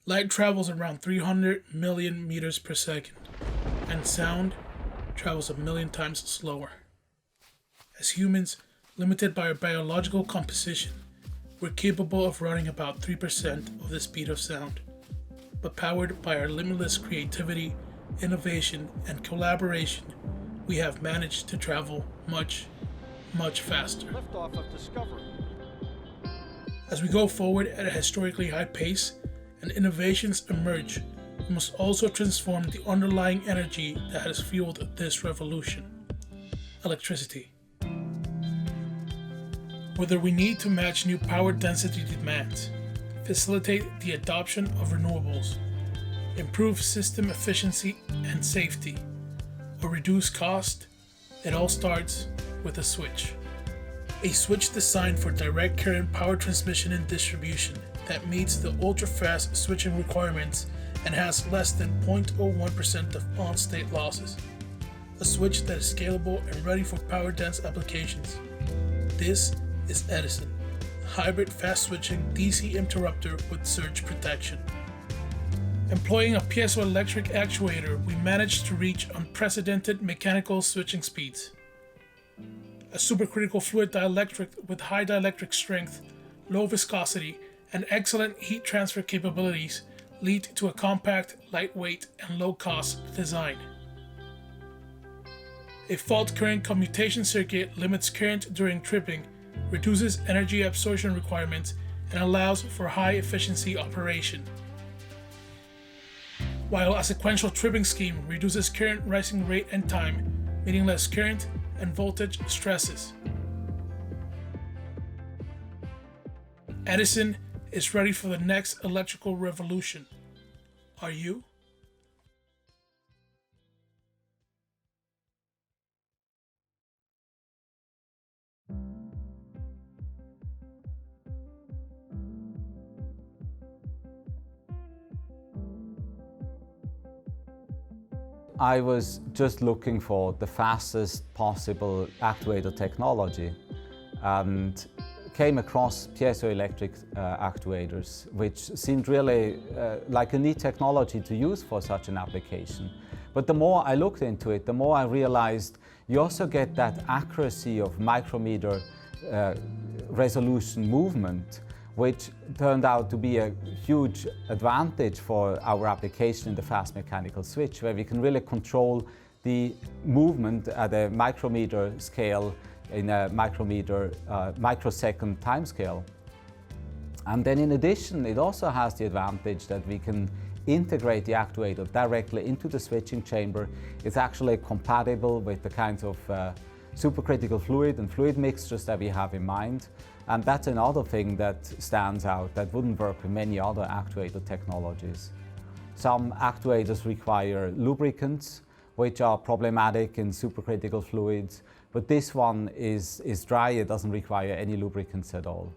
Light travels around 300 million meters per second, and sound travels 1,000,000 times slower. As humans, limited by our biological composition, we're capable of running about 3% of the speed of sound. But powered by our limitless creativity, innovation, and collaboration, we have managed to travel much, much faster. Liftoff of Discovery. As we go forward at a historically high pace and innovations emerge, we must also transform the underlying energy that has fueled this revolution: electricity. Whether we need to match new power density demands, facilitate the adoption of renewables, improve system efficiency and safety, or reduce cost, it all starts with a switch. A switch designed for direct current power transmission and distribution that meets the ultra-fast switching requirements and has less than 0.01% of on-state losses. A switch that is scalable and ready for power-dense applications. This is EDISON, a hybrid fast-switching DC interrupter with surge protection. Employing a piezoelectric actuator, we managed to reach unprecedented mechanical switching speeds. A supercritical fluid dielectric with high dielectric strength, low viscosity, and excellent heat transfer capabilities lead to a compact, lightweight, and low-cost design. A fault current commutation circuit limits current during tripping, reduces energy absorption requirements, and allows for high-efficiency operation. While a sequential tripping scheme reduces current rising rate and time, meaning less current and voltage stresses. EDISON is ready for the next electrical revolution. Are you? I was just looking for the fastest possible actuator technology and came across piezoelectric actuators, which seemed really like a neat technology to use for such an application. But the more I looked into it, the more I realized you also get that accuracy of micrometer resolution movement, which turned out to be a huge advantage for our application in the fast mechanical switch, where we can really control the movement at a micrometer scale in a microsecond time scale. And then in addition, it also has the advantage that we can integrate the actuator directly into the switching chamber. It's actually compatible with the kinds of supercritical fluid and fluid mixtures that we have in mind. And that's another thing that stands out that wouldn't work with many other actuator technologies. Some actuators require lubricants, which are problematic in supercritical fluids, but this one is dry, it doesn't require any lubricants at all.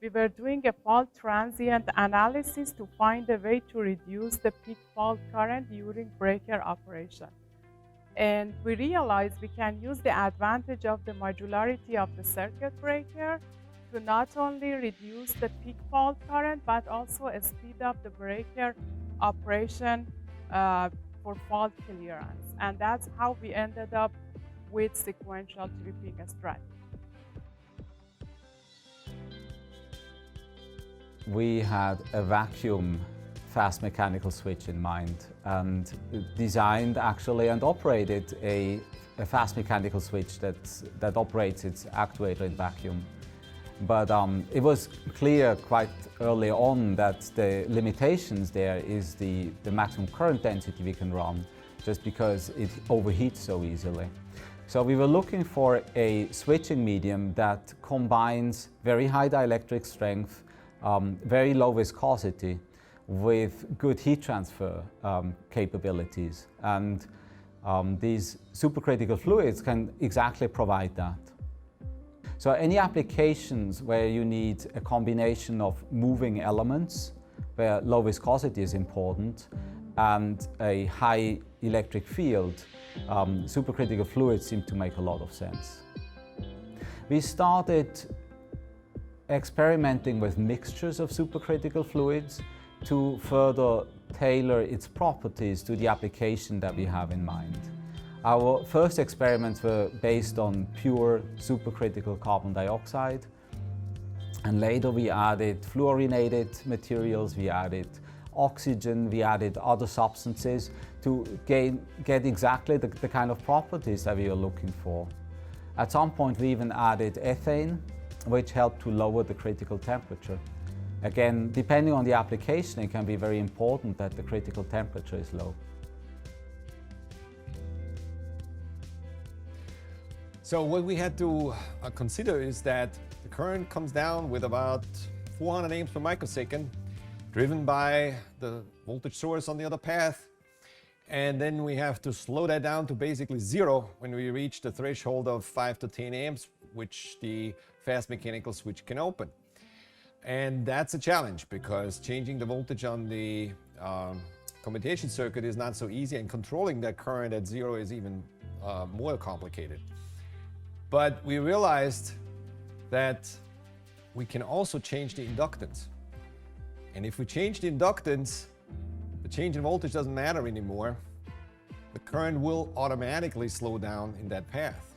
We were doing a fault transient analysis to find a way to reduce the peak fault current during breaker operation. And we realized we can use the advantage of the modularity of the circuit breaker to not only reduce the peak fault current, but also speed up the breaker operation for fault clearance. And that's how we ended up with sequential tripping strategy. We had a vacuum fast mechanical switch in mind and designed actually and operated a fast mechanical switch that operates its actuator in vacuum. But it was clear quite early on that the limitations there is the maximum current density we can run, just because it overheats so easily. So we were looking for a switching medium that combines very high dielectric strength, very low viscosity, with good heat transfer capabilities. And these supercritical fluids can exactly provide that. So any applications where you need a combination of moving elements, where low viscosity is important, and a high electric field, supercritical fluids seem to make a lot of sense. We started experimenting with mixtures of supercritical fluids to further tailor its properties to the application that we have in mind. Our first experiments were based on pure supercritical carbon dioxide, and later we added fluorinated materials, we added oxygen, we added other substances to get exactly the kind of properties that we were looking for. At some point we even added ethane, which helped to lower the critical temperature. Again, depending on the application, it can be very important that the critical temperature is low. So what we had to consider is that the current comes down with about 400 amps per microsecond, driven by the voltage source on the other path. And then we have to slow that down to basically zero when we reach the threshold of 5 to 10 amps, which the fast mechanical switch can open. And that's a challenge because changing the voltage on the commutation circuit is not so easy, and controlling that current at zero is even more complicated. But we realized that we can also change the inductance. And if we change the inductance, the change in voltage doesn't matter anymore. The current will automatically slow down in that path.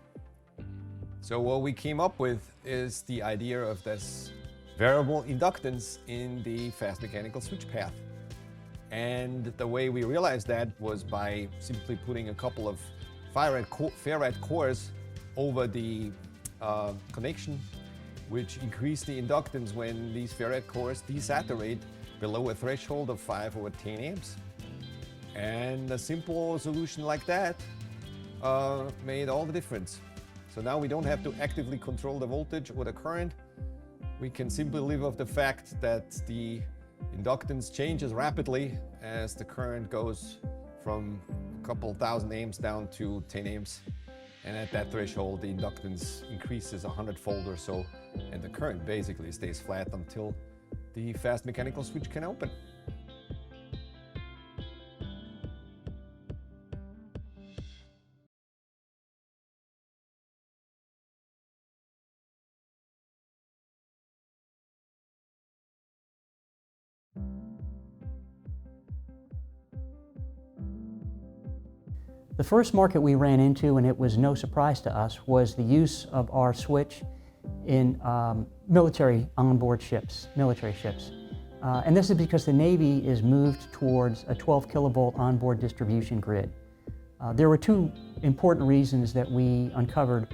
So what we came up with is the idea of this variable inductance in the fast mechanical switch path. And the way we realized that was by simply putting a couple of ferrite cores over the connection, which increase the inductance when these ferrite cores desaturate below a threshold of 5 or 10 amps. And a simple solution like that made all the difference. So now we don't have to actively control the voltage or the current. We can simply live off the fact that the inductance changes rapidly as the current goes from a couple thousand amps down to 10 amps. And at that threshold, the inductance increases 100-fold or so, and the current basically stays flat until the fast mechanical switch can open. The first market we ran into, and it was no surprise to us, was the use of our switch in military onboard ships, military ships. And this is because the Navy is moved towards a 12 kilovolt onboard distribution grid. There were two important reasons that we uncovered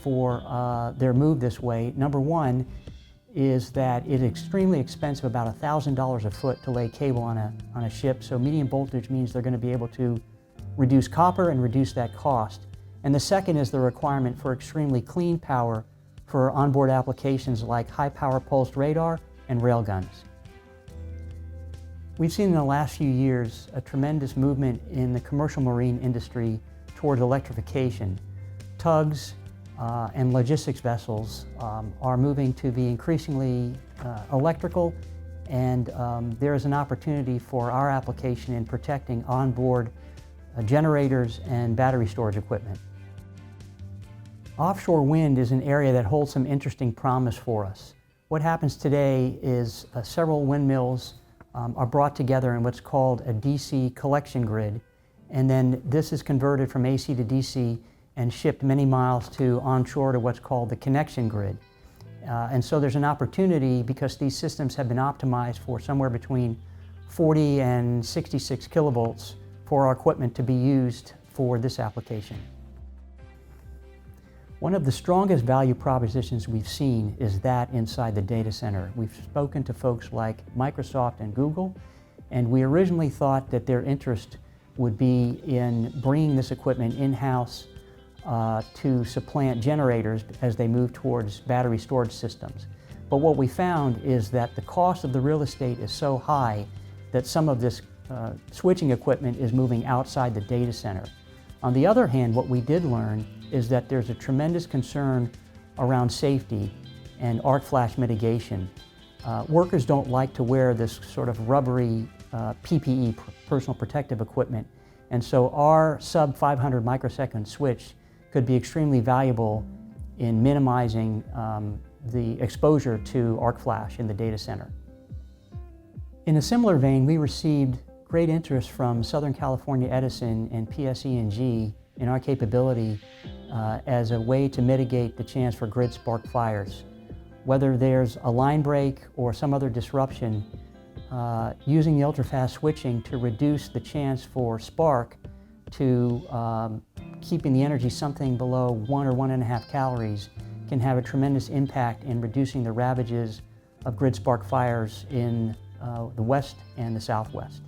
for their move this way. Number one is that it's extremely expensive, about $1,000 a foot to lay cable on a ship, so medium voltage means they're going to be able to reduce copper and reduce that cost. And the second is the requirement for extremely clean power for onboard applications like high power pulsed radar and railguns. We've seen in the last few years a tremendous movement in the commercial marine industry towards electrification. Tugs and logistics vessels are moving to be increasingly electrical, and there is an opportunity for our application in protecting onboard generators and battery storage equipment. Offshore wind is an area that holds some interesting promise for us. What happens today is several windmills are brought together in what's called a DC collection grid, and then this is converted from AC to DC and shipped many miles to onshore to what's called the connection grid. And so there's an opportunity, because these systems have been optimized for somewhere between 40 and 66 kilovolts, for our equipment to be used for this application. One of the strongest value propositions we've seen is that inside the data center. We've spoken to folks like Microsoft and Google, and we originally thought that their interest would be in bringing this equipment in-house to supplant generators as they move towards battery storage systems. But what we found is that the cost of the real estate is so high that some of this switching equipment is moving outside the data center. On the other hand, what we did learn is that there's a tremendous concern around safety and arc flash mitigation. Workers don't like to wear this sort of rubbery PPE, personal protective equipment, and so our sub 500 microsecond switch could be extremely valuable in minimizing the exposure to arc flash in the data center. In a similar vein, we received great interest from Southern California Edison and PSE&G in our capability as a way to mitigate the chance for grid spark fires. Whether there's a line break or some other disruption, using the ultrafast switching to reduce the chance for spark to keeping the energy something below 1 or 1.5 calories can have a tremendous impact in reducing the ravages of grid spark fires in the west and the southwest.